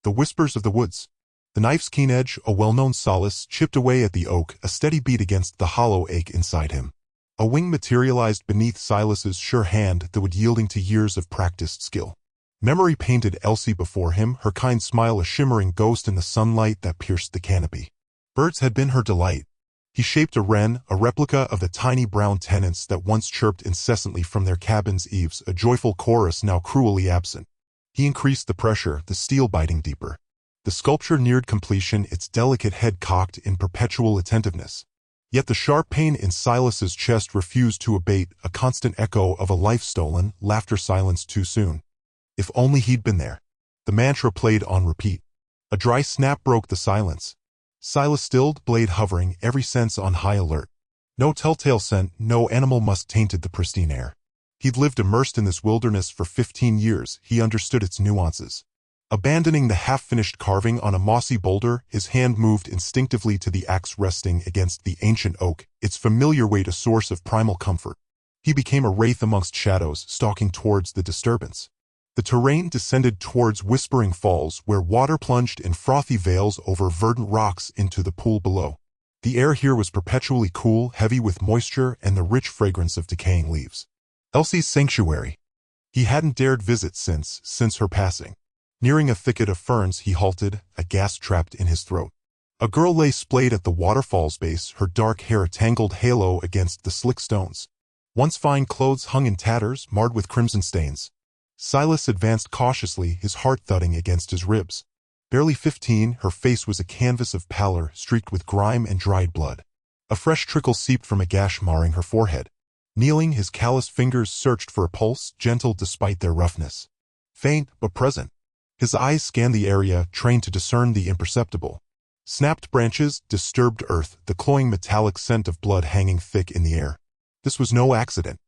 The whispers of the woods. The knife's keen edge, a well-known solace, chipped away at the oak, a steady beat against the hollow ache inside him. A wing materialized beneath Silas's sure hand that would yielding to years of practiced skill. Memory painted Elsie before him, her kind smile a shimmering ghost in the sunlight that pierced the canopy. Birds had been her delight. He shaped a wren, a replica of the tiny brown tenants that once chirped incessantly from their cabin's eaves, a joyful chorus now cruelly absent. He increased the pressure, the steel biting deeper. The sculpture neared completion, its delicate head cocked in perpetual attentiveness. Yet the sharp pain in Silas's chest refused to abate, a constant echo of a life stolen, laughter silenced too soon. If only he'd been there. The mantra played on repeat. A dry snap broke the silence. Silas stilled, blade hovering, every sense on high alert. No telltale scent, no animal musk tainted the pristine air. He'd lived immersed in this wilderness for 15 years, he understood its nuances. Abandoning the half-finished carving on a mossy boulder, his hand moved instinctively to the axe resting against the ancient oak, its familiar weight a source of primal comfort. He became a wraith amongst shadows, stalking towards the disturbance. The terrain descended towards Whispering Falls, where water plunged in frothy veils over verdant rocks into the pool below. The air here was perpetually cool, heavy with moisture and the rich fragrance of decaying leaves. Elsie's sanctuary. He hadn't dared visit since her passing. Nearing a thicket of ferns, he halted, a gasp trapped in his throat. A girl lay splayed at the waterfall's base, her dark hair a tangled halo against the slick stones. Once fine clothes hung in tatters, marred with crimson stains. Silas advanced cautiously, his heart thudding against his ribs. Barely 15, her face was a canvas of pallor, streaked with grime and dried blood. A fresh trickle seeped from a gash marring her forehead. Kneeling, his calloused fingers searched for a pulse, gentle despite their roughness. Faint, but present. His eyes scanned the area, trained to discern the imperceptible. Snapped branches, disturbed earth, the cloying metallic scent of blood hanging thick in the air. This was no accident.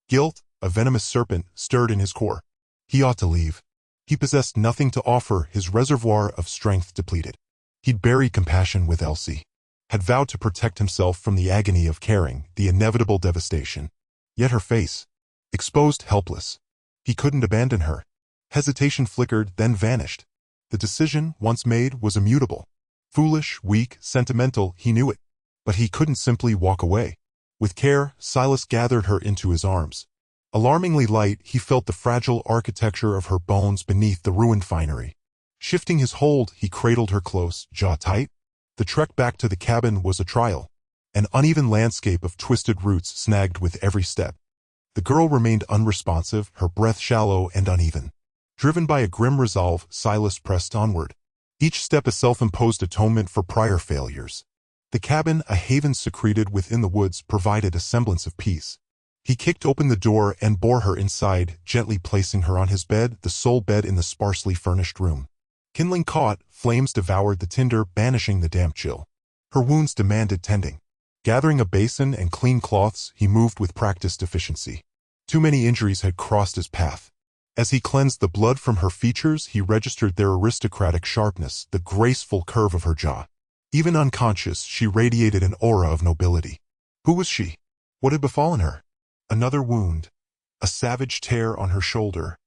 Guilt, a venomous serpent, stirred in his core. He ought to leave. He possessed nothing to offer, his reservoir of strength depleted. He'd buried compassion with Elsie. Had vowed to protect himself from the agony of caring, the inevitable devastation. Yet her face. Exposed, helpless. He couldn't abandon her. Hesitation flickered, then vanished. The decision, once made, was immutable. Foolish, weak, sentimental, he knew it. But he couldn't simply walk away. With care, Silas gathered her into his arms. Alarmingly light, he felt the fragile architecture of her bones beneath the ruined finery. Shifting his hold, he cradled her close, jaw tight. The trek back to the cabin was a trial. An uneven landscape of twisted roots snagged with every step. The girl remained unresponsive, her breath shallow and uneven. Driven by a grim resolve, Silas pressed onward. Each step a self-imposed atonement for prior failures. The cabin, a haven secreted within the woods, provided a semblance of peace. He kicked open the door and bore her inside, gently placing her on his bed, the sole bed in the sparsely furnished room. Kindling caught, flames devoured the tinder, banishing the damp chill. Her wounds demanded tending. Gathering a basin and clean cloths, he moved with practiced efficiency. Too many injuries had crossed his path. As he cleansed the blood from her features, he registered their aristocratic sharpness, the graceful curve of her jaw. Even unconscious, she radiated an aura of nobility. Who was she? What had befallen her? Another wound, a savage tear on her shoulder,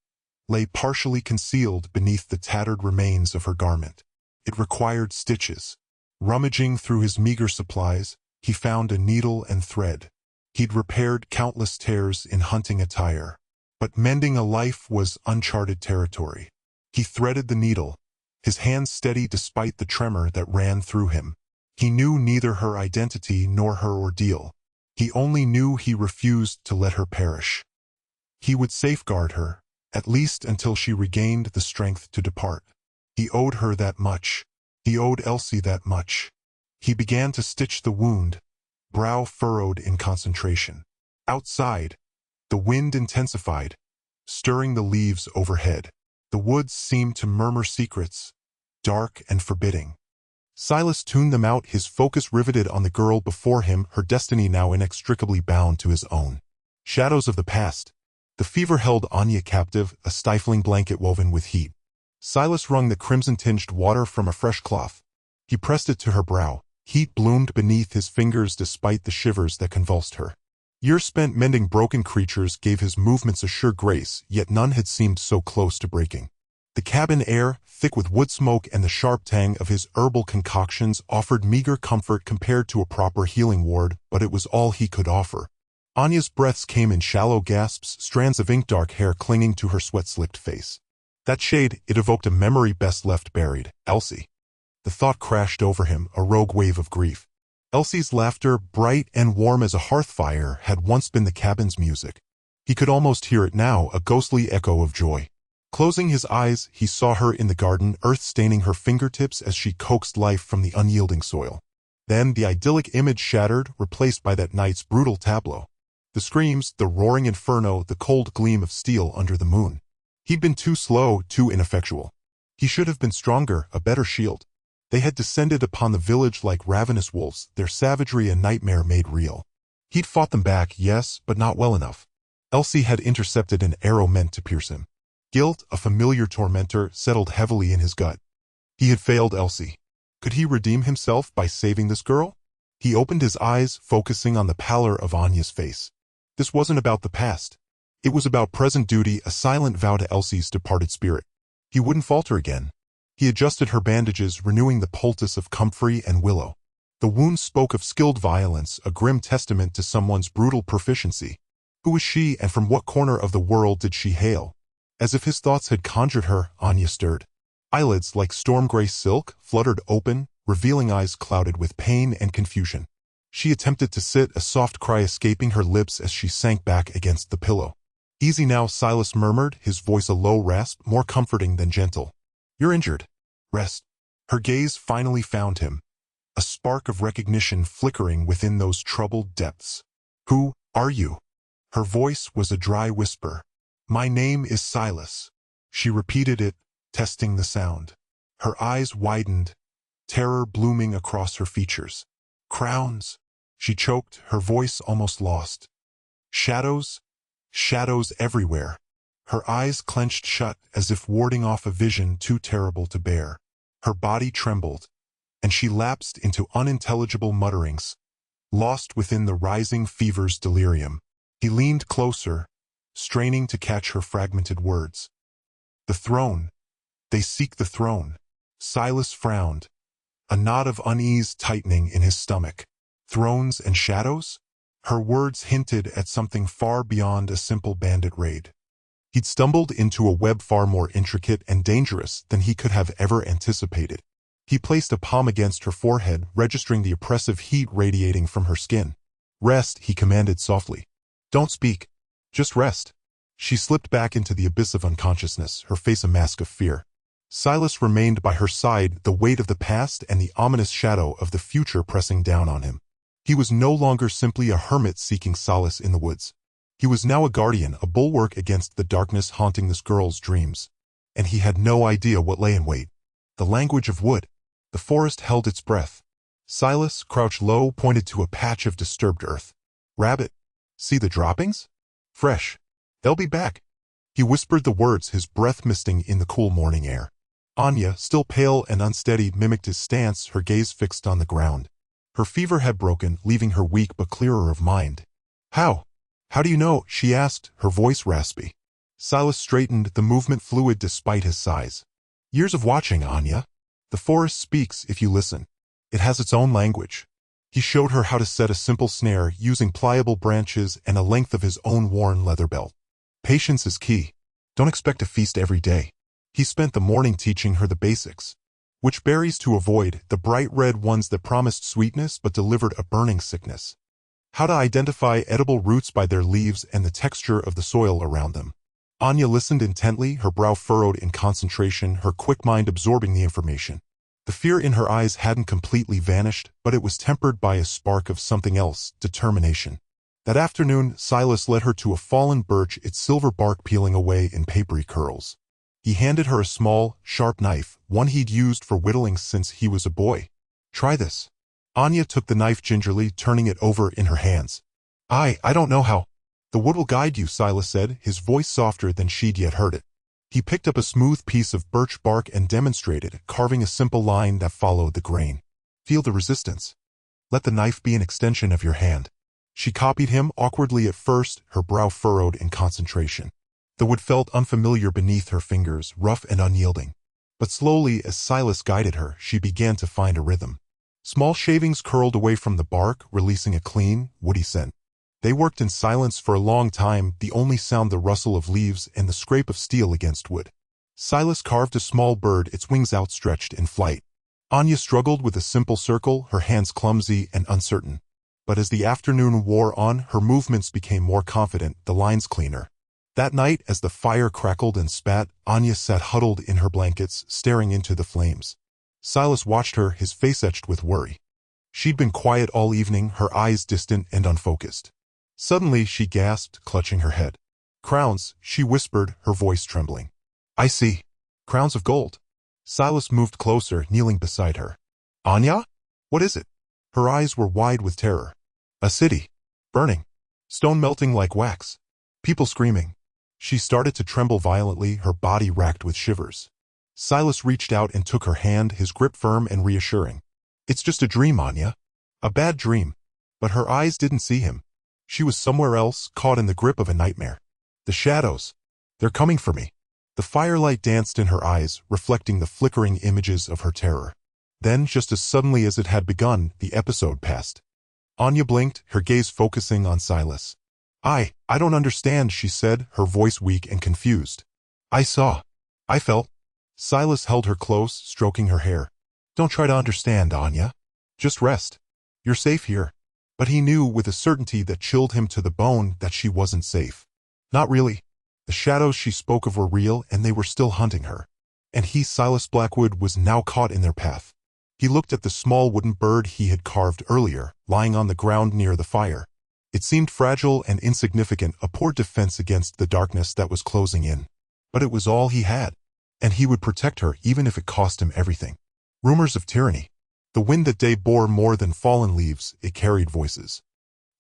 lay partially concealed beneath the tattered remains of her garment. It required stitches. Rummaging through his meager supplies, he found a needle and thread. He'd repaired countless tears in hunting attire, but mending a life was uncharted territory. He threaded the needle, his hands steady despite the tremor that ran through him. He knew neither her identity nor her ordeal. He only knew he refused to let her perish. He would safeguard her, at least until she regained the strength to depart. He owed her that much. He owed Elsie that much. He began to stitch the wound, brow furrowed in concentration. Outside, the wind intensified, stirring the leaves overhead. The woods seemed to murmur secrets, dark and forbidding. Silas tuned them out, his focus riveted on the girl before him, her destiny now inextricably bound to his own. Shadows of the past. The fever held Anya captive, a stifling blanket woven with heat. Silas wrung the crimson-tinged water from a fresh cloth. He pressed it to her brow. Heat bloomed beneath his fingers despite the shivers that convulsed her. Years spent mending broken creatures gave his movements a sure grace, yet none had seemed so close to breaking. The cabin air, thick with wood smoke and the sharp tang of his herbal concoctions, offered meager comfort compared to a proper healing ward, but it was all he could offer. Anya's breaths came in shallow gasps, strands of ink-dark hair clinging to her sweat-slicked face. That shade, it evoked a memory best left buried. Elsie. The thought crashed over him, a rogue wave of grief. Elsie's laughter, bright and warm as a hearth fire, had once been the cabin's music. He could almost hear it now, a ghostly echo of joy. Closing his eyes, he saw her in the garden, earth staining her fingertips as she coaxed life from the unyielding soil. Then the idyllic image shattered, replaced by that night's brutal tableau. The screams, the roaring inferno, the cold gleam of steel under the moon. He'd been too slow, too ineffectual. He should have been stronger, a better shield. They had descended upon the village like ravenous wolves, their savagery a nightmare made real. He'd fought them back, yes, but not well enough. Elsie had intercepted an arrow meant to pierce him. Guilt, a familiar tormentor, settled heavily in his gut. He had failed Elsie. Could he redeem himself by saving this girl? He opened his eyes, focusing on the pallor of Anya's face. This wasn't about the past. It was about present duty, a silent vow to Elsie's departed spirit. He wouldn't falter again. He adjusted her bandages, renewing the poultice of comfrey and willow. The wound spoke of skilled violence, a grim testament to someone's brutal proficiency. Who was she, and from what corner of the world did she hail? As if his thoughts had conjured her, Anya stirred. Eyelids like storm-gray silk fluttered open, revealing eyes clouded with pain and confusion. She attempted to sit, a soft cry escaping her lips as she sank back against the pillow. Easy now, Silas murmured, his voice a low rasp, more comforting than gentle. You're injured. Rest. Her gaze finally found him, a spark of recognition flickering within those troubled depths. Who are you? Her voice was a dry whisper. My name is Silas. She repeated it, testing the sound. Her eyes widened, terror blooming across her features. Crowns. She choked, her voice almost lost. Shadows? Shadows everywhere. Her eyes clenched shut as if warding off a vision too terrible to bear. Her body trembled, and she lapsed into unintelligible mutterings, lost within the rising fever's delirium. He leaned closer, straining to catch her fragmented words. The throne. They seek the throne. Silas frowned, a knot of unease tightening in his stomach. Thrones and shadows? Her words hinted at something far beyond a simple bandit raid. He'd stumbled into a web far more intricate and dangerous than he could have ever anticipated. He placed a palm against her forehead, registering the oppressive heat radiating from her skin. Rest, he commanded softly. Don't speak. Just rest. She slipped back into the abyss of unconsciousness, her face a mask of fear. Silas remained by her side, the weight of the past and the ominous shadow of the future pressing down on him. He was no longer simply a hermit seeking solace in the woods. He was now a guardian, a bulwark against the darkness haunting this girl's dreams. And he had no idea what lay in wait. The language of wood. The forest held its breath. Silas, crouched low, pointed to a patch of disturbed earth. Rabbit. See the droppings? Fresh. They'll be back. He whispered the words, his breath misting in the cool morning air. Anya, still pale and unsteady, mimicked his stance, her gaze fixed on the ground. Her fever had broken, leaving her weak but clearer of mind. How? How do you know? She asked, her voice raspy. Silas straightened, the movement fluid despite his size. Years of watching, Anya. The forest speaks if you listen. It has its own language. He showed her how to set a simple snare using pliable branches and a length of his own worn leather belt. Patience is key. Don't expect a feast every day. He spent the morning teaching her the basics. Which berries to avoid, the bright red ones that promised sweetness but delivered a burning sickness. How to identify edible roots by their leaves and the texture of the soil around them. Anya listened intently, her brow furrowed in concentration, her quick mind absorbing the information. The fear in her eyes hadn't completely vanished, but it was tempered by a spark of something else, determination. That afternoon, Silas led her to a fallen birch, its silver bark peeling away in papery curls. He handed her a small, sharp knife, one he'd used for whittling since he was a boy. Try this. Anya took the knife gingerly, turning it over in her hands. I don't know how. The wood will guide you, Silas said, his voice softer than she'd yet heard it. He picked up a smooth piece of birch bark and demonstrated, carving a simple line that followed the grain. Feel the resistance. Let the knife be an extension of your hand. She copied him, awkwardly at first, her brow furrowed in concentration. The wood felt unfamiliar beneath her fingers, rough and unyielding. But slowly, as Silas guided her, she began to find a rhythm. Small shavings curled away from the bark, releasing a clean, woody scent. They worked in silence for a long time, the only sound the rustle of leaves and the scrape of steel against wood. Silas carved a small bird, its wings outstretched in flight. Anya struggled with a simple circle, her hands clumsy and uncertain. But as the afternoon wore on, her movements became more confident, the lines cleaner. That night, as the fire crackled and spat, Anya sat huddled in her blankets, staring into the flames. Silas watched her, his face etched with worry. She'd been quiet all evening, her eyes distant and unfocused. Suddenly, she gasped, clutching her head. "Crowns," she whispered, her voice trembling. "I see. Crowns of gold." Silas moved closer, kneeling beside her. "Anya? What is it?" Her eyes were wide with terror. "A city. Burning. Stone melting like wax. People screaming." She started to tremble violently, her body racked with shivers. Silas reached out and took her hand, his grip firm and reassuring. "It's just a dream, Anya. A bad dream." But her eyes didn't see him. She was somewhere else, caught in the grip of a nightmare. "The shadows. They're coming for me." The firelight danced in her eyes, reflecting the flickering images of her terror. Then, just as suddenly as it had begun, the episode passed. Anya blinked, her gaze focusing on Silas. I don't understand," she said, her voice weak and confused. "I saw. I felt." Silas held her close, stroking her hair. "Don't try to understand, Anya. Just rest. You're safe here." But he knew with a certainty that chilled him to the bone that she wasn't safe. Not really. The shadows she spoke of were real, and they were still hunting her. And he, Silas Blackwood, was now caught in their path. He looked at the small wooden bird he had carved earlier, lying on the ground near the fire. It seemed fragile and insignificant, a poor defense against the darkness that was closing in. But it was all he had, and he would protect her even if it cost him everything. Rumors of tyranny. The wind that day bore more than fallen leaves, it carried voices.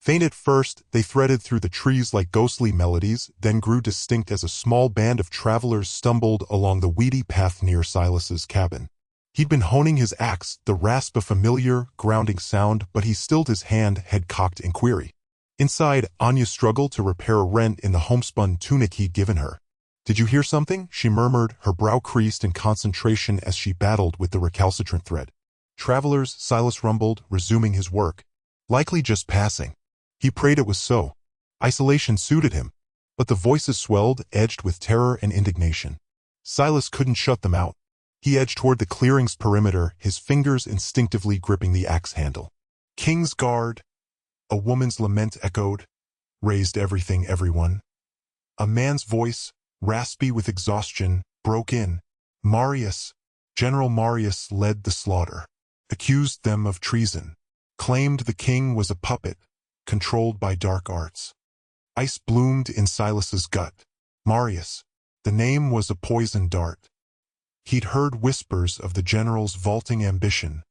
Faint at first, they threaded through the trees like ghostly melodies, then grew distinct as a small band of travelers stumbled along the weedy path near Silas's cabin. He'd been honing his axe, the rasp a familiar, grounding sound, but he stilled his hand, head cocked in query. Inside, Anya struggled to repair a rent in the homespun tunic he'd given her. "Did you hear something?" she murmured, her brow creased in concentration as she battled with the recalcitrant thread. "Travelers," Silas rumbled, resuming his work. "Likely just passing." He prayed it was so. Isolation suited him. But the voices swelled, edged with terror and indignation. Silas couldn't shut them out. He edged toward the clearing's perimeter, his fingers instinctively gripping the axe handle. "King's Guard." A woman's lament echoed, raised everything, everyone. A man's voice, raspy with exhaustion, broke in. "Marius." General Marius led the slaughter. Accused them of treason. Claimed the king was a puppet, controlled by dark arts. Ice bloomed in Silas's gut. Marius. The name was a poisoned dart. He'd heard whispers of the general's vaulting ambition,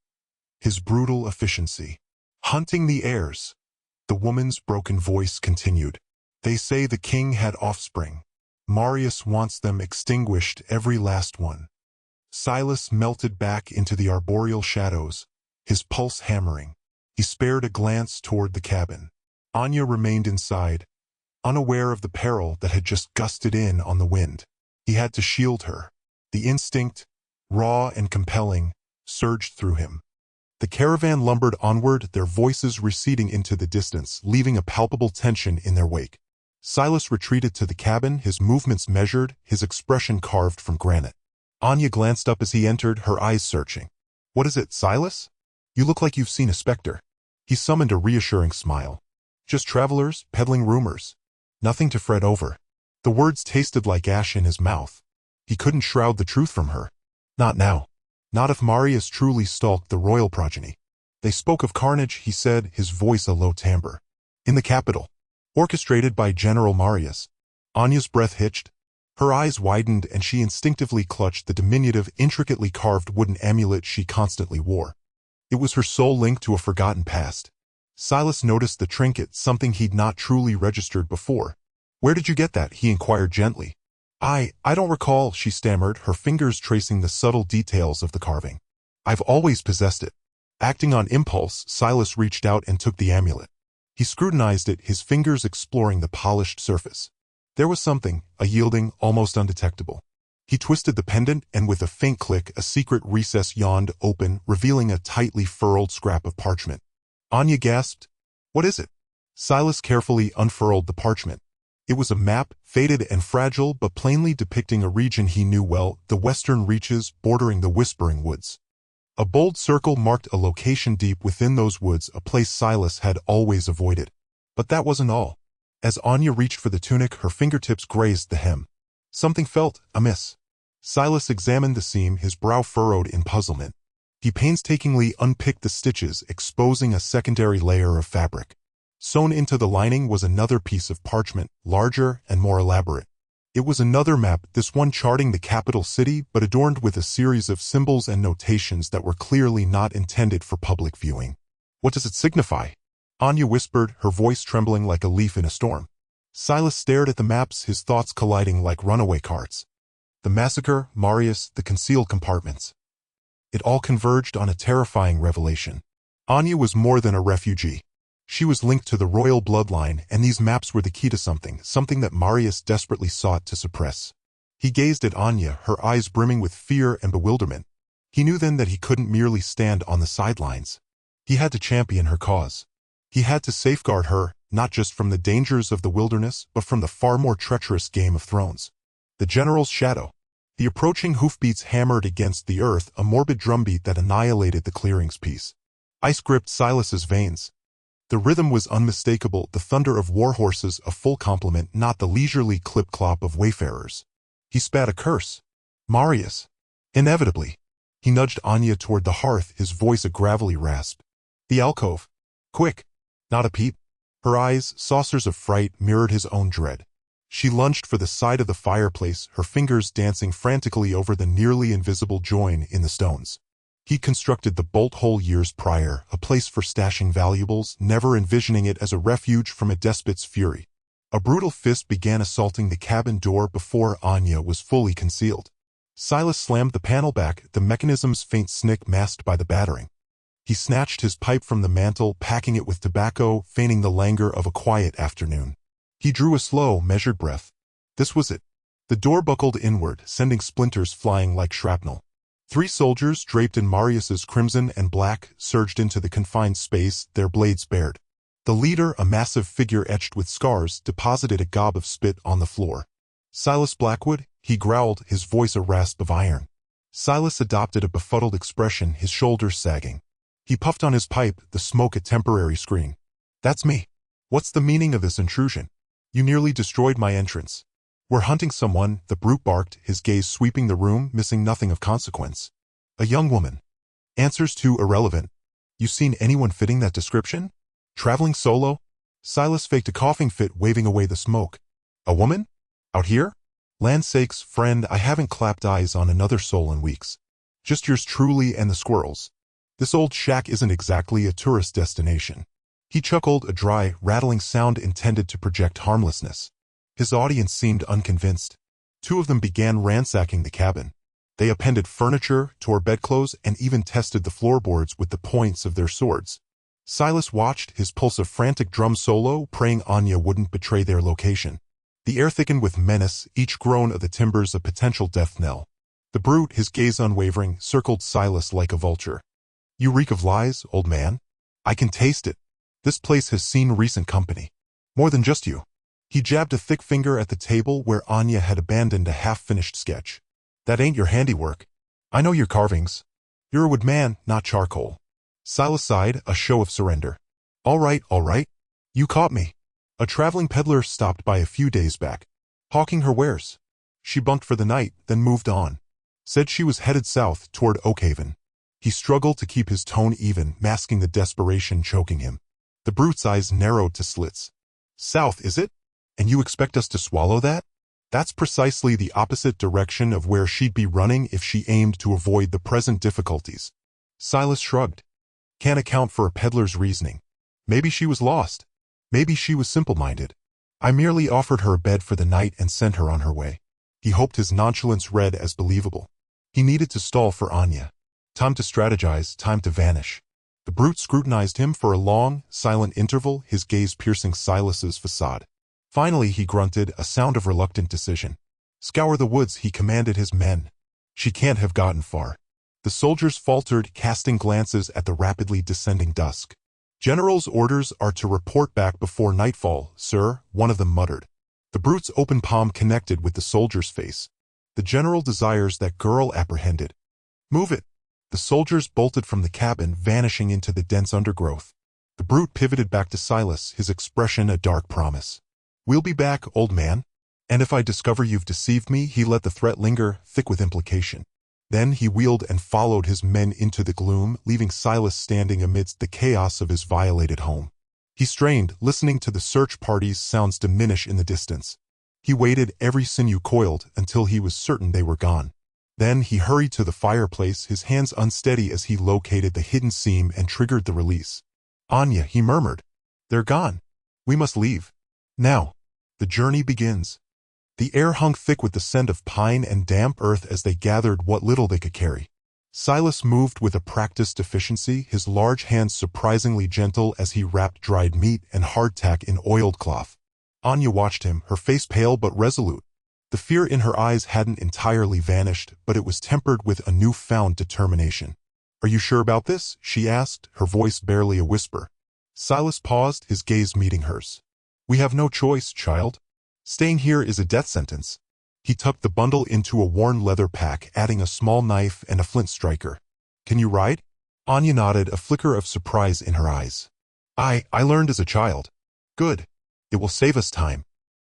his brutal efficiency. Hunting the heirs. The woman's broken voice continued. "They say the king had offspring. Marius wants them extinguished, every last one." Silas melted back into the arboreal shadows, his pulse hammering. He spared a glance toward the cabin. Anya remained inside, unaware of the peril that had just gusted in on the wind. He had to shield her. The instinct, raw and compelling, surged through him. The caravan lumbered onward, their voices receding into the distance, leaving a palpable tension in their wake. Silas retreated to the cabin, his movements measured, his expression carved from granite. Anya glanced up as he entered, her eyes searching. "What is it, Silas? You look like you've seen a specter." He summoned a reassuring smile. "Just travelers, peddling rumors. Nothing to fret over." The words tasted like ash in his mouth. He couldn't shroud the truth from her. Not now. Not if Marius truly stalked the royal progeny. "They spoke of carnage," he said, his voice a low timbre. "In the capital. Orchestrated by General Marius." Anya's breath hitched. Her eyes widened and she instinctively clutched the diminutive, intricately carved wooden amulet she constantly wore. It was her sole link to a forgotten past. Silas noticed the trinket, something he'd not truly registered before. "Where did you get that?" he inquired gently. I don't recall," she stammered, her fingers tracing the subtle details of the carving. "I've always possessed it." Acting on impulse, Silas reached out and took the amulet. He scrutinized it, his fingers exploring the polished surface. There was something, a yielding, almost undetectable. He twisted the pendant, and with a faint click, a secret recess yawned open, revealing a tightly furled scrap of parchment. Anya gasped, "What is it?" Silas carefully unfurled the parchment. It was a map, faded and fragile but plainly depicting a region he knew well, the western reaches bordering the Whispering Woods. A bold circle marked a location deep within those woods, a place Silas had always avoided. But that wasn't all. As Anya reached for the tunic, her fingertips grazed the hem. Something felt amiss. Silas examined the seam, his brow furrowed in puzzlement. He painstakingly unpicked the stitches, exposing a secondary layer of fabric. Sewn into the lining was another piece of parchment, larger and more elaborate. It was another map, this one charting the capital city, but adorned with a series of symbols and notations that were clearly not intended for public viewing. "What does it signify?" Anya whispered, her voice trembling like a leaf in a storm. Silas stared at the maps, his thoughts colliding like runaway carts. The massacre, Marius, the concealed compartments. It all converged on a terrifying revelation. Anya was more than a refugee. She was linked to the royal bloodline, and these maps were the key to something that Marius desperately sought to suppress. He gazed at Anya, her eyes brimming with fear and bewilderment. He knew then that he couldn't merely stand on the sidelines. He had to champion her cause. He had to safeguard her, not just from the dangers of the wilderness, but from the far more treacherous Game of Thrones. The general's shadow. The approaching hoofbeats hammered against the earth, a morbid drumbeat that annihilated the clearing's peace. Ice gripped Silas's veins. The rhythm was unmistakable, the thunder of war horses, a full complement, not the leisurely clip-clop of wayfarers. He spat a curse. Marius. Inevitably. He nudged Anya toward the hearth, his voice a gravelly rasp. The alcove. Quick. Not a peep. Her eyes, saucers of fright, mirrored his own dread. She lunged for the side of the fireplace, her fingers dancing frantically over the nearly invisible join in the stones. He constructed the bolt hole years prior, a place for stashing valuables, never envisioning it as a refuge from a despot's fury. A brutal fist began assaulting the cabin door before Anya was fully concealed. Silas slammed the panel back, the mechanism's faint snick masked by the battering. He snatched his pipe from the mantel, packing it with tobacco, feigning the languor of a quiet afternoon. He drew a slow, measured breath. This was it. The door buckled inward, sending splinters flying like shrapnel. 3 soldiers, draped in Marius's crimson and black, surged into the confined space, their blades bared. The leader, a massive figure etched with scars, deposited a gob of spit on the floor. "Silas Blackwood," he growled, his voice a rasp of iron. Silas adopted a befuddled expression, his shoulders sagging. He puffed on his pipe, the smoke a temporary screen. "That's me. What's the meaning of this intrusion? You nearly destroyed my entrance." "We're hunting someone," the brute barked, his gaze sweeping the room, missing nothing of consequence. "A young woman. Answers too irrelevant. You seen anyone fitting that description? Traveling solo?" Silas faked a coughing fit, waving away the smoke. "A woman? Out here? Land's sakes, friend, I haven't clapped eyes on another soul in weeks. Just yours truly and the squirrels. This old shack isn't exactly a tourist destination." He chuckled, a dry, rattling sound intended to project harmlessness. His audience seemed unconvinced. 2 of them began ransacking the cabin. They appended furniture, tore bedclothes, and even tested the floorboards with the points of their swords. Silas watched, his pulse a frantic drum solo, praying Anya wouldn't betray their location. The air thickened with menace, each groan of the timbers a potential death knell. The brute, his gaze unwavering, circled Silas like a vulture. "You reek of lies, old man. I can taste it. This place has seen recent company. More than just you." He jabbed a thick finger at the table where Anya had abandoned a half-finished sketch. "That ain't your handiwork. I know your carvings. You're a wood man, not charcoal." Silas sighed, a show of surrender. All right. You caught me. A traveling peddler stopped by a few days back, hawking her wares. She bunked for the night, then moved on. Said she was headed south toward Oakhaven." He struggled to keep his tone even, masking the desperation choking him. The brute's eyes narrowed to slits. "South, is it? And you expect us to swallow that?" That's precisely the opposite direction of where she'd be running if she aimed to avoid the present difficulties. Silas shrugged. Can't account for a peddler's reasoning. Maybe she was lost. Maybe she was simple-minded. I merely offered her a bed for the night and sent her on her way. He hoped his nonchalance read as believable. He needed to stall for Anya. Time to strategize, time to vanish. The brute scrutinized him for a long, silent interval, his gaze piercing Silas's facade. Finally he grunted, a sound of reluctant decision. "Scour the woods," he commanded his men. "She can't have gotten far." The soldiers faltered, casting glances at the rapidly descending dusk. "General's orders are to report back before nightfall, sir," one of them muttered. The brute's open palm connected with the soldier's face. "The general desires that girl apprehended." "Move it." The soldiers bolted from the cabin, vanishing into the dense undergrowth. The brute pivoted back to Silas, his expression a dark promise. "We'll be back, old man. And if I discover you've deceived me," he let the threat linger, thick with implication. Then he wheeled and followed his men into the gloom, leaving Silas standing amidst the chaos of his violated home. He strained, listening to the search party's sounds diminish in the distance. He waited, every sinew coiled, until he was certain they were gone. Then he hurried to the fireplace, his hands unsteady as he located the hidden seam and triggered the release. "Anya," he murmured. "They're gone. We must leave. Now. The journey begins." The air hung thick with the scent of pine and damp earth as they gathered what little they could carry. Silas moved with a practiced efficiency, his large hands surprisingly gentle as he wrapped dried meat and hardtack in oiled cloth. Anya watched him, her face pale but resolute. The fear in her eyes hadn't entirely vanished, but it was tempered with a newfound determination. "Are you sure about this?" she asked, her voice barely a whisper. Silas paused, his gaze meeting hers. "We have no choice, child. Staying here is a death sentence." He tucked the bundle into a worn leather pack, adding a small knife and a flint striker. "Can you ride?" Anya nodded, a flicker of surprise in her eyes. I learned as a child." "Good. It will save us time."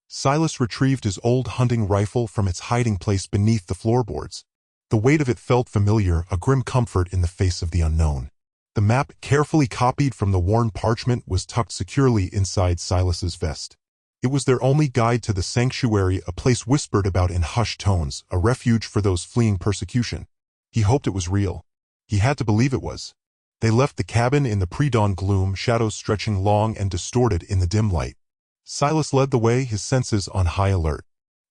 Silas retrieved his old hunting rifle from its hiding place beneath the floorboards. The weight of it felt familiar, a grim comfort in the face of the unknown. The map, carefully copied from the worn parchment, was tucked securely inside Silas's vest. It was their only guide to the sanctuary, a place whispered about in hushed tones, a refuge for those fleeing persecution. He hoped it was real. He had to believe it was. They left the cabin in the pre-dawn gloom, shadows stretching long and distorted in the dim light. Silas led the way, his senses on high alert.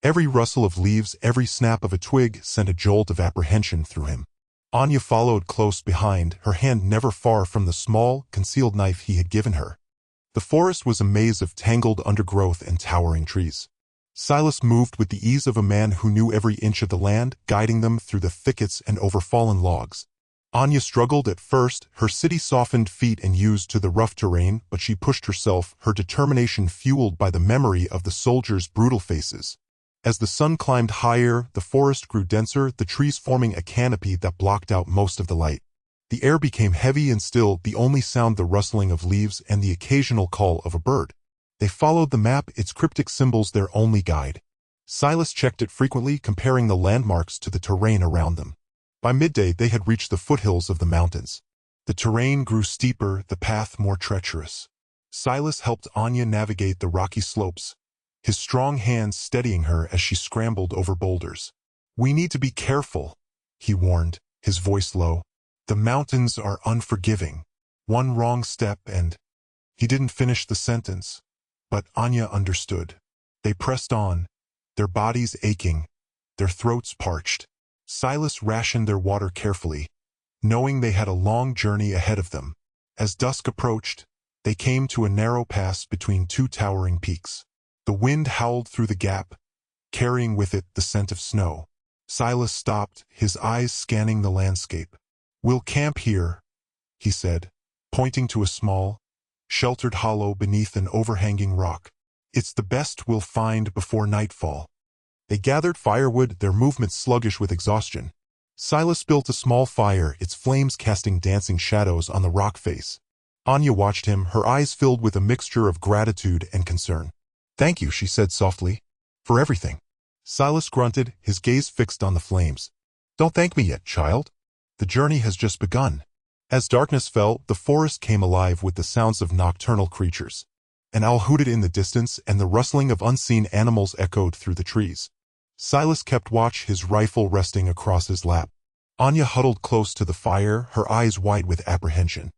Every rustle of leaves, every snap of a twig sent a jolt of apprehension through him. Anya followed close behind, her hand never far from the small, concealed knife he had given her. The forest was a maze of tangled undergrowth and towering trees. Silas moved with the ease of a man who knew every inch of the land, guiding them through the thickets and over fallen logs. Anya struggled at first, her city-softened feet unused to the rough terrain, but she pushed herself, her determination fueled by the memory of the soldiers' brutal faces. As the sun climbed higher, the forest grew denser, the trees forming a canopy that blocked out most of the light. The air became heavy and still, the only sound the rustling of leaves and the occasional call of a bird. They followed the map, its cryptic symbols their only guide. Silas checked it frequently, comparing the landmarks to the terrain around them. By midday they had reached the foothills of the mountains. The terrain grew steeper, the path more treacherous. Silas helped Anya navigate the rocky slopes, his strong hands steadying her as she scrambled over boulders. "We need to be careful," he warned, his voice low. "The mountains are unforgiving. One wrong step and—" He didn't finish the sentence, but Anya understood. They pressed on, their bodies aching, their throats parched. Silas rationed their water carefully, knowing they had a long journey ahead of them. As dusk approached, they came to a narrow pass between two towering peaks. The wind howled through the gap, carrying with it the scent of snow. Silas stopped, his eyes scanning the landscape. "We'll camp here," he said, pointing to a small, sheltered hollow beneath an overhanging rock. "It's the best we'll find before nightfall." They gathered firewood, their movements sluggish with exhaustion. Silas built a small fire, its flames casting dancing shadows on the rock face. Anya watched him, her eyes filled with a mixture of gratitude and concern. "Thank you," she said softly, "for everything." Silas grunted, his gaze fixed on the flames. "Don't thank me yet, child. The journey has just begun." As darkness fell, the forest came alive with the sounds of nocturnal creatures. An owl hooted in the distance, and the rustling of unseen animals echoed through the trees. Silas kept watch, his rifle resting across his lap. Anya huddled close to the fire, her eyes wide with apprehension.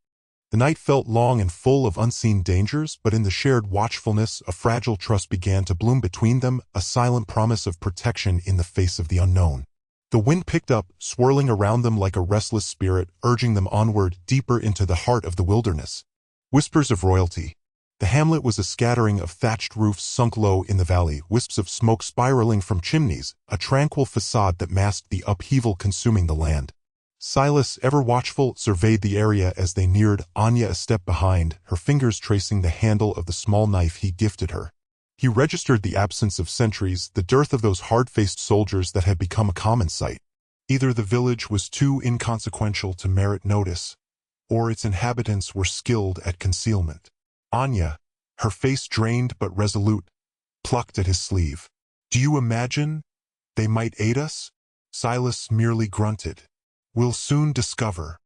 The night felt long and full of unseen dangers, but in the shared watchfulness, a fragile trust began to bloom between them, a silent promise of protection in the face of the unknown. The wind picked up, swirling around them like a restless spirit, urging them onward, deeper into the heart of the wilderness. Whispers of royalty. The hamlet was a scattering of thatched roofs sunk low in the valley, wisps of smoke spiraling from chimneys, a tranquil facade that masked the upheaval consuming the land. Silas, ever watchful, surveyed the area as they neared, Anya a step behind, her fingers tracing the handle of the small knife he gifted her. He registered the absence of sentries, the dearth of those hard-faced soldiers that had become a common sight. Either the village was too inconsequential to merit notice, or its inhabitants were skilled at concealment. Anya, her face drained but resolute, plucked at his sleeve. "Do you imagine they might aid us?" Silas merely grunted. "We'll soon discover."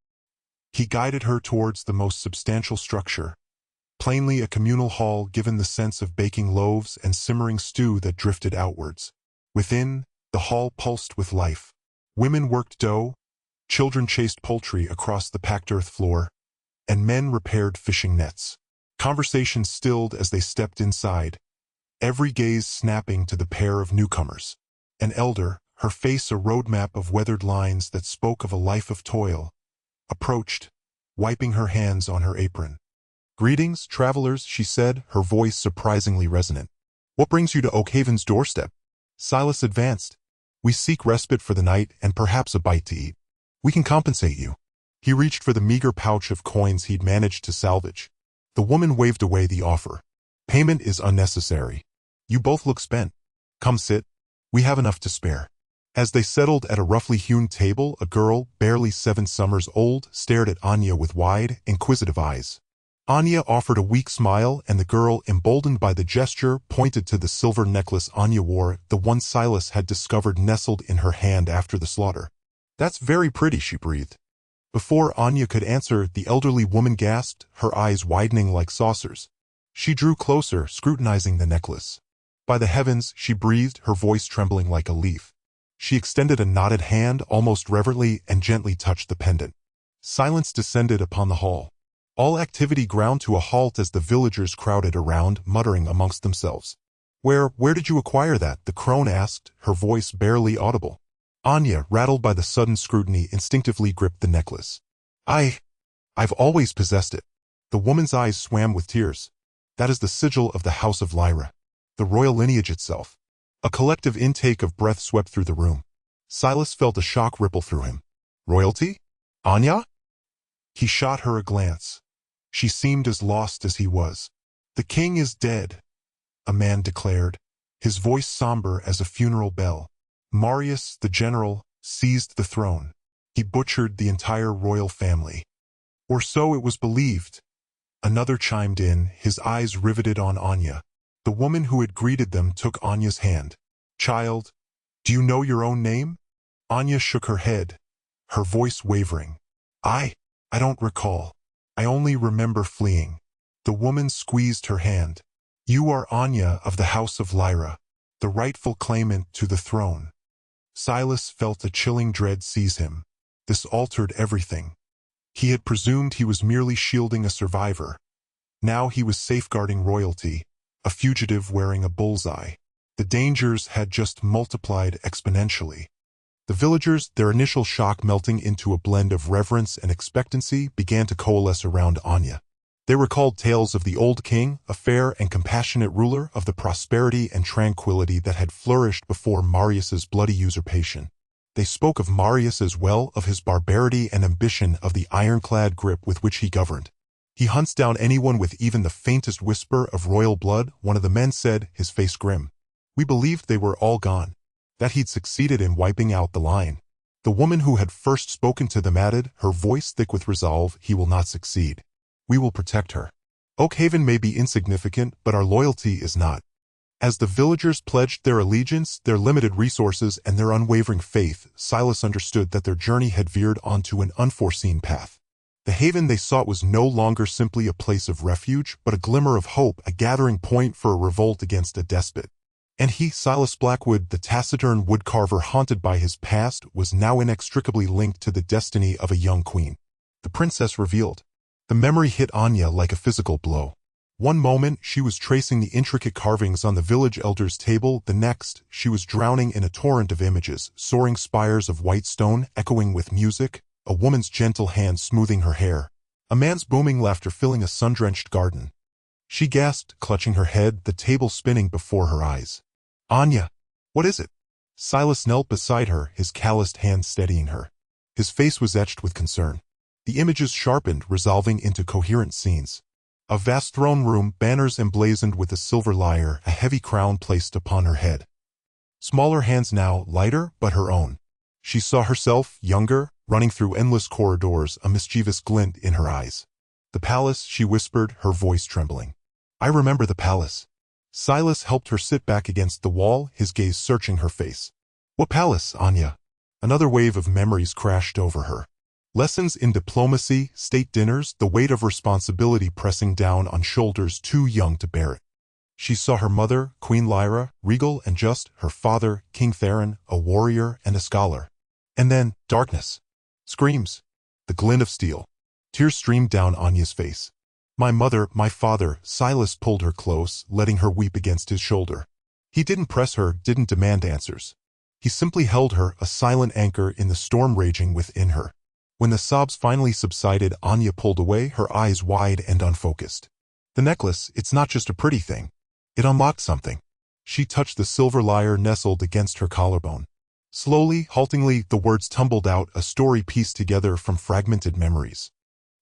He guided her towards the most substantial structure, plainly a communal hall given the sense of baking loaves and simmering stew that drifted outwards. Within, the hall pulsed with life. Women worked dough, children chased poultry across the packed earth floor, and men repaired fishing nets. Conversation stilled as they stepped inside, every gaze snapping to the pair of newcomers. An elder, her face a roadmap of weathered lines that spoke of a life of toil, approached, wiping her hands on her apron. "Greetings, travelers," she said, her voice surprisingly resonant. "What brings you to Oakhaven's doorstep?" Silas advanced. "We seek respite for the night and perhaps a bite to eat. We can compensate you." He reached for the meager pouch of coins he'd managed to salvage. The woman waved away the offer. "Payment is unnecessary. You both look spent. Come sit. We have enough to spare." As they settled at a roughly hewn table, a girl, barely 7 summers old, stared at Anya with wide, inquisitive eyes. Anya offered a weak smile, and the girl, emboldened by the gesture, pointed to the silver necklace Anya wore, the one Silas had discovered nestled in her hand after the slaughter. "That's very pretty," she breathed. Before Anya could answer, the elderly woman gasped, her eyes widening like saucers. She drew closer, scrutinizing the necklace. "By the heavens," she breathed, her voice trembling like a leaf. She extended a knotted hand almost reverently and gently touched the pendant. Silence descended upon the hall. All activity ground to a halt as the villagers crowded around, muttering amongst themselves. Where did you acquire that?" the crone asked, her voice barely audible. Anya, rattled by the sudden scrutiny, instinctively gripped the necklace. I've always possessed it." The woman's eyes swam with tears. "That is the sigil of the House of Lyra, the royal lineage itself." A collective intake of breath swept through the room. Silas felt a shock ripple through him. "Royalty? Anya?" He shot her a glance. She seemed as lost as he was. "The king is dead," a man declared, his voice somber as a funeral bell. "Marius, the general, seized the throne. He butchered the entire royal family. Or so it was believed." Another chimed in, his eyes riveted on Anya. The woman who had greeted them took Anya's hand. "Child, do you know your own name?" Anya shook her head, her voice wavering. I don't recall. I only remember fleeing." The woman squeezed her hand. "You are Anya of the House of Lyra, the rightful claimant to the throne." Silas felt a chilling dread seize him. This altered everything. He had presumed he was merely shielding a survivor. Now he was safeguarding royalty, a fugitive wearing a bullseye. The dangers had just multiplied exponentially. The villagers, their initial shock melting into a blend of reverence and expectancy, began to coalesce around Anya. They recalled tales of the old king, a fair and compassionate ruler, of the prosperity and tranquility that had flourished before Marius's bloody usurpation. They spoke of Marius as well, of his barbarity and ambition, of the ironclad grip with which he governed. "He hunts down anyone with even the faintest whisper of royal blood," one of the men said, his face grim. "We believed they were all gone, that he'd succeeded in wiping out the line." The woman who had first spoken to them added, her voice thick with resolve, "He will not succeed. We will protect her. Oakhaven may be insignificant, but our loyalty is not." As the villagers pledged their allegiance, their limited resources, and their unwavering faith, Silas understood that their journey had veered onto an unforeseen path. The haven they sought was no longer simply a place of refuge, but a glimmer of hope, a gathering point for a revolt against a despot. And he, Silas Blackwood, the taciturn woodcarver haunted by his past, was now inextricably linked to the destiny of a young queen. The princess revealed. The memory hit Anya like a physical blow. One moment, she was tracing the intricate carvings on the village elder's table. The next, she was drowning in a torrent of images, soaring spires of white stone, echoing with music, a woman's gentle hand smoothing her hair, a man's booming laughter filling a sun-drenched garden. She gasped, clutching her head, the table spinning before her eyes. Anya! What is it? Silas knelt beside her, his calloused hand steadying her. His face was etched with concern. The images sharpened, resolving into coherent scenes. A vast throne room, banners emblazoned with a silver lyre, a heavy crown placed upon her head. Smaller hands now, lighter, but her own. She saw herself, younger, running through endless corridors, a mischievous glint in her eyes. The palace, she whispered, her voice trembling. I remember the palace. Silas helped her sit back against the wall, his gaze searching her face. What palace, Anya? Another wave of memories crashed over her. Lessons in diplomacy, state dinners, the weight of responsibility pressing down on shoulders too young to bear it. She saw her mother, Queen Lyra, regal and just, her father, King Theron, a warrior and a scholar. And then, darkness. Screams. The glint of steel. Tears streamed down Anya's face. My mother, my father, Silas pulled her close, letting her weep against his shoulder. He didn't press her, didn't demand answers. He simply held her, a silent anchor in the storm raging within her. When the sobs finally subsided, Anya pulled away, her eyes wide and unfocused. The necklace, it's not just a pretty thing. It unlocked something. She touched the silver lyre nestled against her collarbone. Slowly, haltingly, the words tumbled out, a story pieced together from fragmented memories.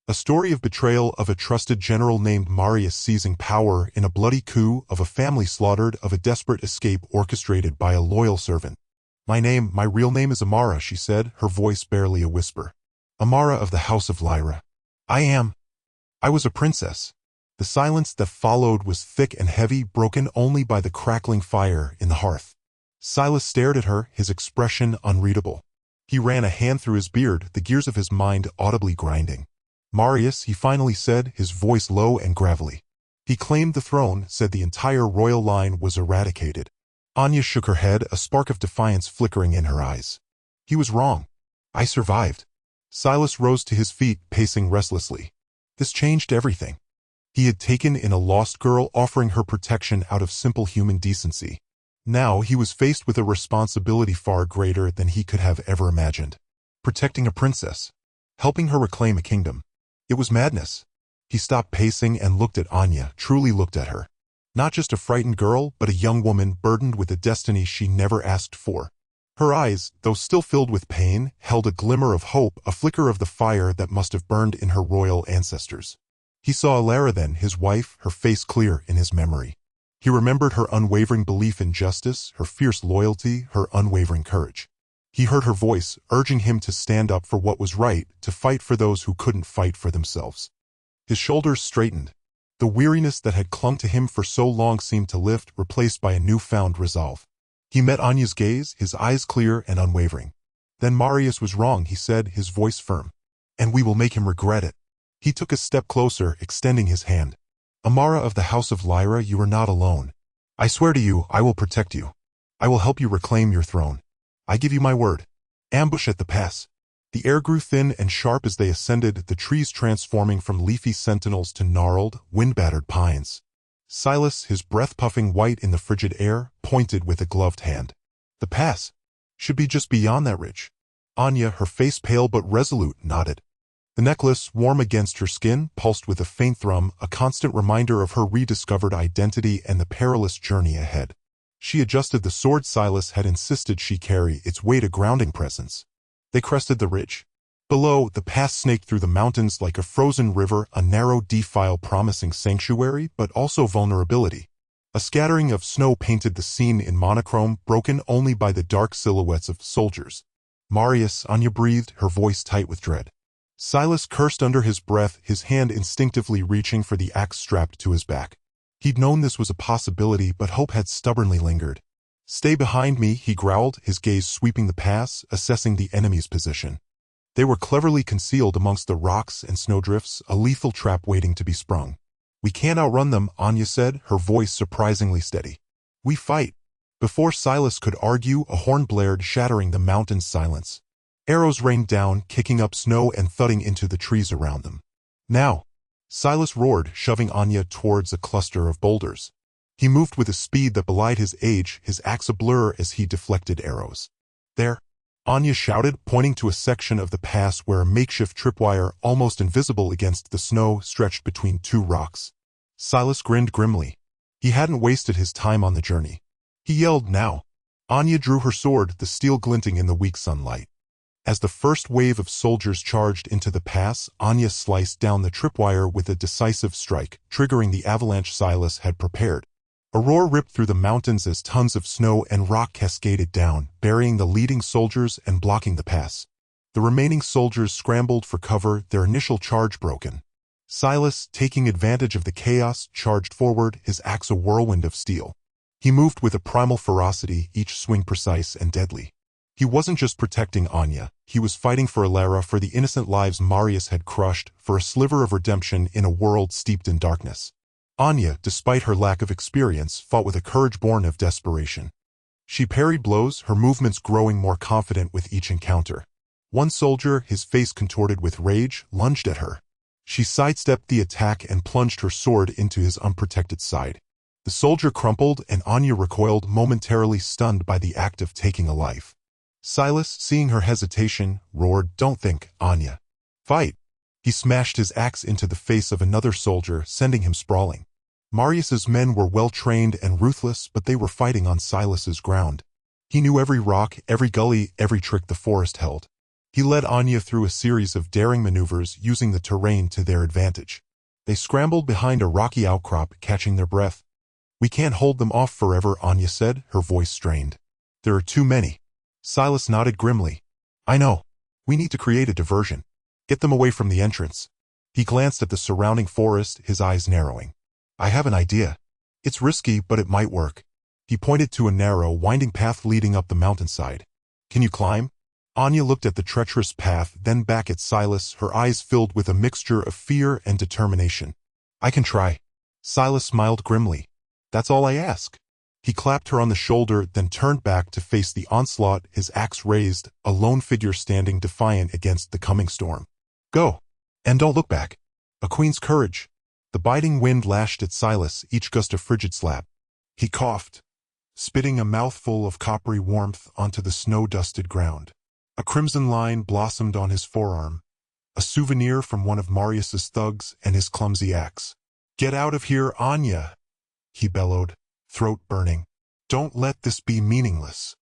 A story of betrayal of a trusted general named Marius seizing power in a bloody coup, of a family slaughtered, of a desperate escape orchestrated by a loyal servant. My real name is Amara, she said, her voice barely a whisper. Amara of the House of Lyra. I was a princess. The silence that followed was thick and heavy, broken only by the crackling fire in the hearth. Silas stared at her, his expression unreadable. He ran a hand through his beard, the gears of his mind audibly grinding. Marius, he finally said, his voice low and gravelly. He claimed the throne, said the entire royal line was eradicated. Anya shook her head, a spark of defiance flickering in her eyes. He was wrong. I survived. Silas rose to his feet, pacing restlessly. This changed everything. He had taken in a lost girl, offering her protection out of simple human decency. Now he was faced with a responsibility far greater than he could have ever imagined. Protecting a princess. Helping her reclaim a kingdom. It was madness. He stopped pacing and looked at Anya, truly looked at her. Not just a frightened girl, but a young woman burdened with a destiny she never asked for. Her eyes, though still filled with pain, held a glimmer of hope, a flicker of the fire that must have burned in her royal ancestors. He saw Alara then, his wife, her face clear in his memory. He remembered her unwavering belief in justice, her fierce loyalty, her unwavering courage. He heard her voice, urging him to stand up for what was right, to fight for those who couldn't fight for themselves. His shoulders straightened. The weariness that had clung to him for so long seemed to lift, replaced by a newfound resolve. He met Anya's gaze, his eyes clear and unwavering. Then Marius was wrong, he said, his voice firm. And we will make him regret it. He took a step closer, extending his hand. Amara of the House of Lyra, you are not alone. I swear to you, I will protect you. I will help you reclaim your throne. I give you my word. Ambush at the pass. The air grew thin and sharp as they ascended, the trees transforming from leafy sentinels to gnarled, wind-battered pines. Silas, his breath puffing white in the frigid air, pointed with a gloved hand. The pass should be just beyond that ridge. Anya, her face pale but resolute, nodded. The necklace, warm against her skin, pulsed with a faint thrum, a constant reminder of her rediscovered identity and the perilous journey ahead. She adjusted the sword Silas had insisted she carry, its weight a grounding presence. They crested the ridge. Below, the pass snaked through the mountains like a frozen river, a narrow defile promising sanctuary, but also vulnerability. A scattering of snow painted the scene in monochrome, broken only by the dark silhouettes of soldiers. Marius, Anya breathed, her voice tight with dread. Silas cursed under his breath, his hand instinctively reaching for the axe strapped to his back. He'd known this was a possibility, but hope had stubbornly lingered. Stay behind me, he growled, his gaze sweeping the pass, assessing the enemy's position. They were cleverly concealed amongst the rocks and snowdrifts, a lethal trap waiting to be sprung. We can't outrun them, Anya said, her voice surprisingly steady. We fight. Before Silas could argue, a horn blared, shattering the mountain's silence. Arrows rained down, kicking up snow and thudding into the trees around them. Now! Silas roared, shoving Anya towards a cluster of boulders. He moved with a speed that belied his age, his axe a blur as he deflected arrows. There! Anya shouted, pointing to a section of the pass where a makeshift tripwire, almost invisible against the snow, stretched between two rocks. Silas grinned grimly. He hadn't wasted his time on the journey. He yelled now. Anya drew her sword, the steel glinting in the weak sunlight. As the first wave of soldiers charged into the pass, Anya sliced down the tripwire with a decisive strike, triggering the avalanche Silas had prepared. A roar ripped through the mountains as tons of snow and rock cascaded down, burying the leading soldiers and blocking the pass. The remaining soldiers scrambled for cover, their initial charge broken. Silas, taking advantage of the chaos, charged forward, his axe a whirlwind of steel. He moved with a primal ferocity, each swing precise and deadly. He wasn't just protecting Anya, he was fighting for Alara, for the innocent lives Marius had crushed, for a sliver of redemption in a world steeped in darkness. Anya, despite her lack of experience, fought with a courage born of desperation. She parried blows, her movements growing more confident with each encounter. One soldier, his face contorted with rage, lunged at her. She sidestepped the attack and plunged her sword into his unprotected side. The soldier crumpled and Anya recoiled, momentarily stunned by the act of taking a life. Silas, seeing her hesitation, roared, "Don't think, Anya. Fight!" He smashed his axe into the face of another soldier, sending him sprawling. Marius's men were well-trained and ruthless, but they were fighting on Silas's ground. He knew every rock, every gully, every trick the forest held. He led Anya through a series of daring maneuvers, using the terrain to their advantage. They scrambled behind a rocky outcrop, catching their breath. "We can't hold them off forever," Anya said, her voice strained. "There are too many." Silas nodded grimly. "I know. We need to create a diversion. Get them away from the entrance." He glanced at the surrounding forest, his eyes narrowing. "I have an idea. It's risky, but it might work." He pointed to a narrow, winding path leading up the mountainside. "Can you climb?" Anya looked at the treacherous path, then back at Silas, her eyes filled with a mixture of fear and determination. "I can try." Silas smiled grimly. "That's all I ask." He clapped her on the shoulder, then turned back to face the onslaught, his axe raised, a lone figure standing defiant against the coming storm. "Go. And don't look back." A queen's courage. The biting wind lashed at Silas, each gust a frigid slap. He coughed, spitting a mouthful of coppery warmth onto the snow-dusted ground. A crimson line blossomed on his forearm, a souvenir from one of Marius's thugs and his clumsy axe. "Get out of here, Anya!" he bellowed, throat burning. "Don't let this be meaningless."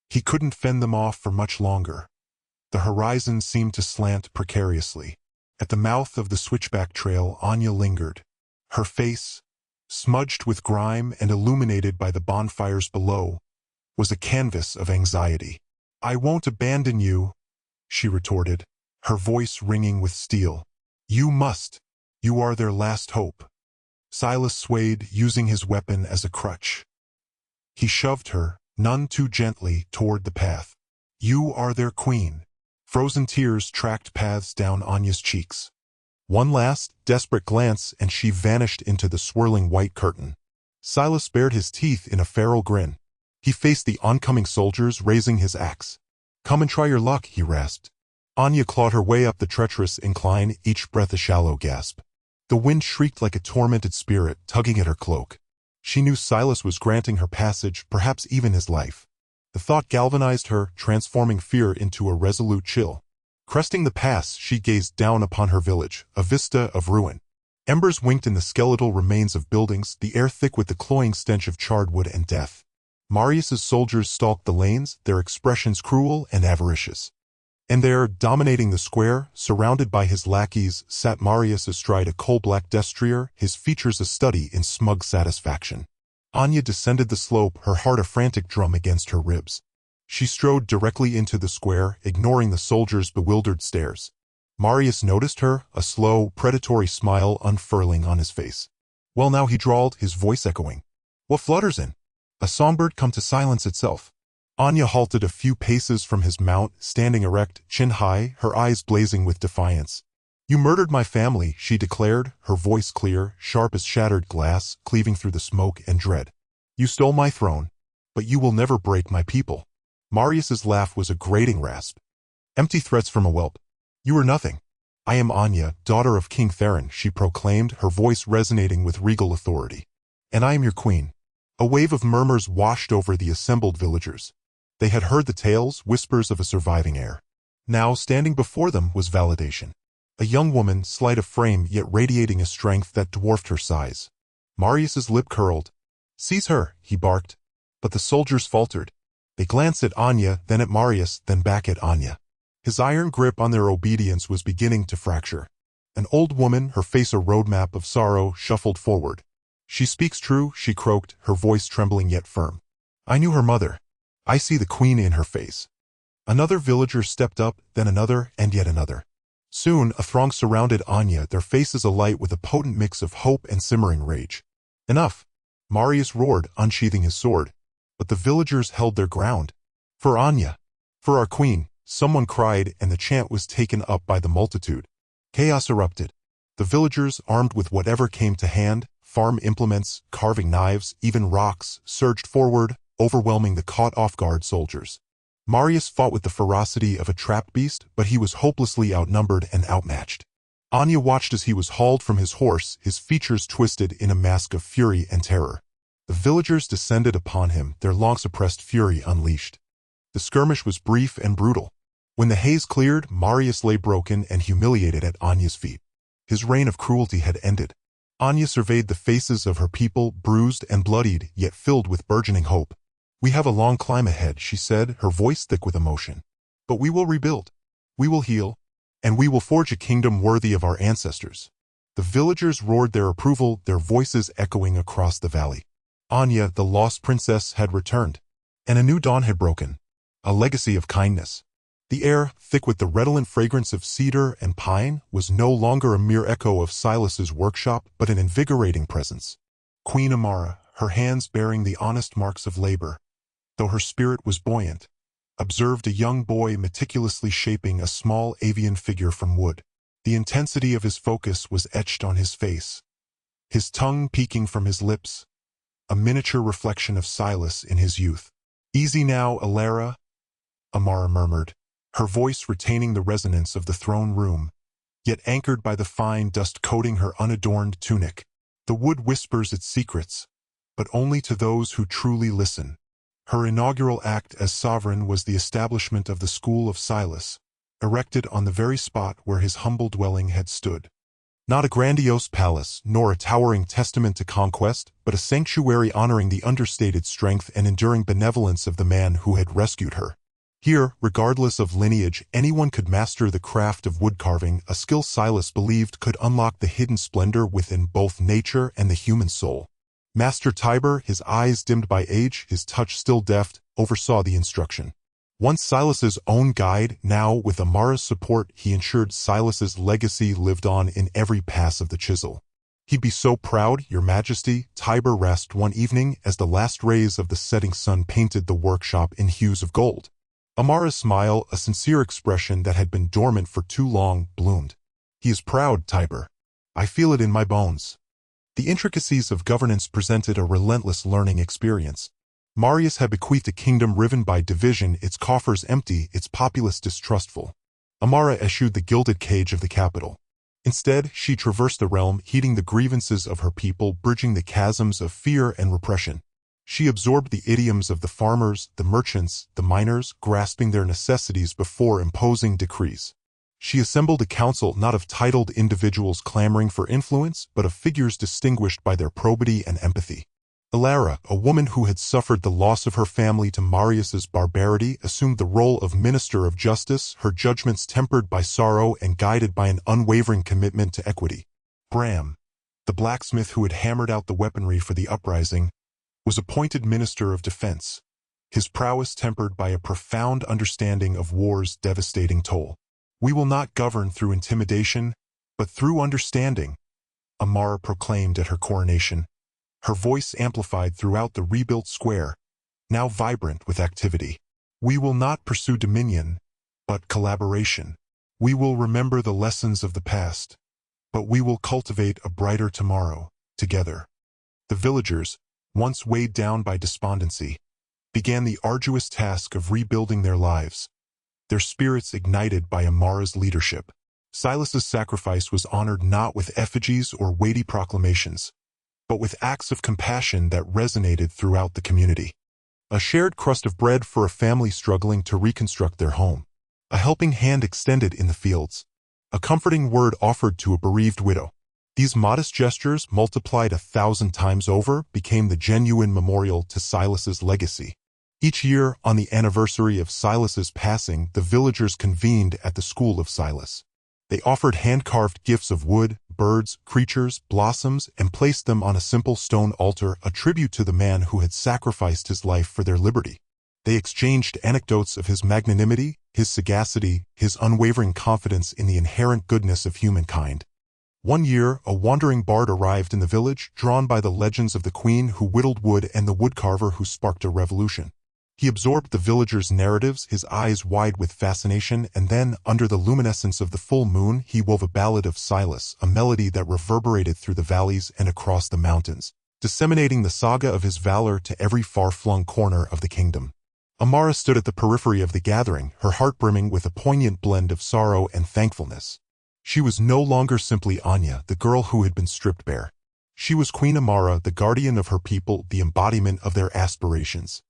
He couldn't fend them off for much longer. The horizon seemed to slant precariously. At the mouth of the switchback trail, Anya lingered. Her face, smudged with grime and illuminated by the bonfires below, was a canvas of anxiety. "I won't abandon you," she retorted, her voice ringing with steel. "You must. You are their last hope." Silas swayed, using his weapon as a crutch. He shoved her, none too gently, toward the path. "You are their queen." Frozen tears tracked paths down Anya's cheeks. One last, desperate glance and she vanished into the swirling white curtain. Silas bared his teeth in a feral grin. He faced the oncoming soldiers, raising his axe. "Come and try your luck," he rasped. Anya clawed her way up the treacherous incline, each breath a shallow gasp. The wind shrieked like a tormented spirit, tugging at her cloak. She knew Silas was granting her passage, perhaps even his life. The thought galvanized her, transforming fear into a resolute chill. Cresting the pass, she gazed down upon her village, a vista of ruin. Embers winked in the skeletal remains of buildings, the air thick with the cloying stench of charred wood and death. Marius's soldiers stalked the lanes, their expressions cruel and avaricious. And there, dominating the square, surrounded by his lackeys, sat Marius astride a coal-black destrier, his features a study in smug satisfaction. Anya descended the slope, her heart a frantic drum against her ribs. She strode directly into the square, ignoring the soldiers' bewildered stares. Marius noticed her, a slow, predatory smile unfurling on his face. "Well now," he drawled, his voice echoing. "What flutters in? A songbird come to silence itself." Anya halted a few paces from his mount, standing erect, chin high, her eyes blazing with defiance. "You murdered my family," she declared, her voice clear, sharp as shattered glass, cleaving through the smoke and dread. "You stole my throne, but you will never break my people." Marius's laugh was a grating rasp. "Empty threats from a whelp. You are nothing." "I am Anya, daughter of King Theron," she proclaimed, her voice resonating with regal authority. "And I am your queen." A wave of murmurs washed over the assembled villagers. They had heard the tales, whispers of a surviving heir. Now, standing before them was validation. A young woman, slight of frame yet radiating a strength that dwarfed her size. Marius's lip curled. "Seize her," he barked. But the soldiers faltered. They glanced at Anya, then at Marius, then back at Anya. His iron grip on their obedience was beginning to fracture. An old woman, her face a roadmap of sorrow, shuffled forward. "She speaks true," she croaked, her voice trembling yet firm. "I knew her mother. I see the queen in her face." Another villager stepped up, then another, and yet another. Soon a throng surrounded Anya, their faces alight with a potent mix of hope and simmering rage. "Enough!" Marius roared, unsheathing his sword. But the villagers held their ground. "For Anya! For our queen!" Someone cried, and the chant was taken up by the multitude. Chaos erupted. The villagers, armed with whatever came to hand, farm implements, carving knives, even rocks, surged forward, overwhelming the caught-off-guard soldiers. Marius fought with the ferocity of a trapped beast, but he was hopelessly outnumbered and outmatched. Anya watched as he was hauled from his horse, his features twisted in a mask of fury and terror. The villagers descended upon him, their long-suppressed fury unleashed. The skirmish was brief and brutal. When the haze cleared, Marius lay broken and humiliated at Anya's feet. His reign of cruelty had ended. Anya surveyed the faces of her people, bruised and bloodied, yet filled with burgeoning hope. "We have a long climb ahead," she said, her voice thick with emotion. "But we will rebuild. We will heal. And we will forge a kingdom worthy of our ancestors." The villagers roared their approval, their voices echoing across the valley. Anya, the lost princess, had returned. And a new dawn had broken. A legacy of kindness. The air, thick with the redolent fragrance of cedar and pine, was no longer a mere echo of Silas's workshop, but an invigorating presence. Queen Amara, her hands bearing the honest marks of labor, though her spirit was buoyant, observed a young boy meticulously shaping a small avian figure from wood. The intensity of his focus was etched on his face, his tongue peeking from his lips, a miniature reflection of Silas in his youth. "Easy now, Alara," Amara murmured, her voice retaining the resonance of the throne room, yet anchored by the fine dust coating her unadorned tunic. "The wood whispers its secrets, but only to those who truly listen." Her inaugural act as sovereign was the establishment of the School of Silas, erected on the very spot where his humble dwelling had stood. Not a grandiose palace, nor a towering testament to conquest, but a sanctuary honoring the understated strength and enduring benevolence of the man who had rescued her. Here, regardless of lineage, anyone could master the craft of woodcarving, a skill Silas believed could unlock the hidden splendor within both nature and the human soul. Master Tiber, his eyes dimmed by age, his touch still deft, oversaw the instruction. Once Silas's own guide, now with Amara's support, he ensured Silas's legacy lived on in every pass of the chisel. "He'd be so proud, Your Majesty," Tiber rasped one evening as the last rays of the setting sun painted the workshop in hues of gold. Amara's smile, a sincere expression that had been dormant for too long, bloomed. "He is proud, Tiber. I feel it in my bones." The intricacies of governance presented a relentless learning experience. Marius had bequeathed a kingdom riven by division, its coffers empty, its populace distrustful. Amara eschewed the gilded cage of the capital. Instead, she traversed the realm, heeding the grievances of her people, bridging the chasms of fear and repression. She absorbed the idioms of the farmers, the merchants, the miners, grasping their necessities before imposing decrees. She assembled a council not of titled individuals clamoring for influence, but of figures distinguished by their probity and empathy. Alara, a woman who had suffered the loss of her family to Marius's barbarity, assumed the role of minister of justice, her judgments tempered by sorrow and guided by an unwavering commitment to equity. Bram, the blacksmith who had hammered out the weaponry for the uprising, was appointed minister of defense, his prowess tempered by a profound understanding of war's devastating toll. "We will not govern through intimidation, but through understanding," Amara proclaimed at her coronation, her voice amplified throughout the rebuilt square, now vibrant with activity. "We will not pursue dominion, but collaboration. We will remember the lessons of the past, but we will cultivate a brighter tomorrow, together." The villagers, once weighed down by despondency, began the arduous task of rebuilding their lives, their spirits ignited by Amara's leadership. Silas's sacrifice was honored not with effigies or weighty proclamations, but with acts of compassion that resonated throughout the community. A shared crust of bread for a family struggling to reconstruct their home. A helping hand extended in the fields. a comforting word offered to a bereaved widow. These modest gestures, multiplied 1,000 times over, became the genuine memorial to Silas's legacy. Each year, on the anniversary of Silas's passing, the villagers convened at the school of Silas. They offered hand-carved gifts of wood, birds, creatures, blossoms, and placed them on a simple stone altar, a tribute to the man who had sacrificed his life for their liberty. They exchanged anecdotes of his magnanimity, his sagacity, his unwavering confidence in the inherent goodness of humankind. One year, a wandering bard arrived in the village, drawn by the legends of the queen who whittled wood and the woodcarver who sparked a revolution. He absorbed the villagers' narratives, his eyes wide with fascination, and then, under the luminescence of the full moon, he wove a ballad of Silas, a melody that reverberated through the valleys and across the mountains, disseminating the saga of his valor to every far-flung corner of the kingdom. Amara stood at the periphery of the gathering, her heart brimming with a poignant blend of sorrow and thankfulness. She was no longer simply Anya, the girl who had been stripped bare. She was Queen Amara, the guardian of her people, the embodiment of their aspirations.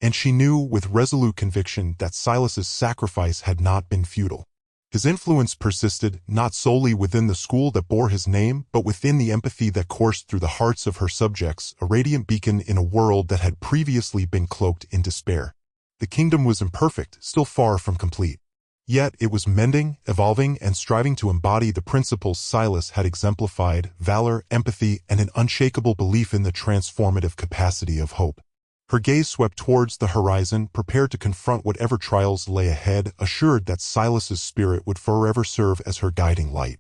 And she knew with resolute conviction that Silas's sacrifice had not been futile. His influence persisted, not solely within the school that bore his name, but within the empathy that coursed through the hearts of her subjects, a radiant beacon in a world that had previously been cloaked in despair. The kingdom was imperfect, still far from complete. Yet it was mending, evolving, and striving to embody the principles Silas had exemplified: valor, empathy, and an unshakable belief in the transformative capacity of hope. Her gaze swept towards the horizon, prepared to confront whatever trials lay ahead, assured that Silas's spirit would forever serve as her guiding light.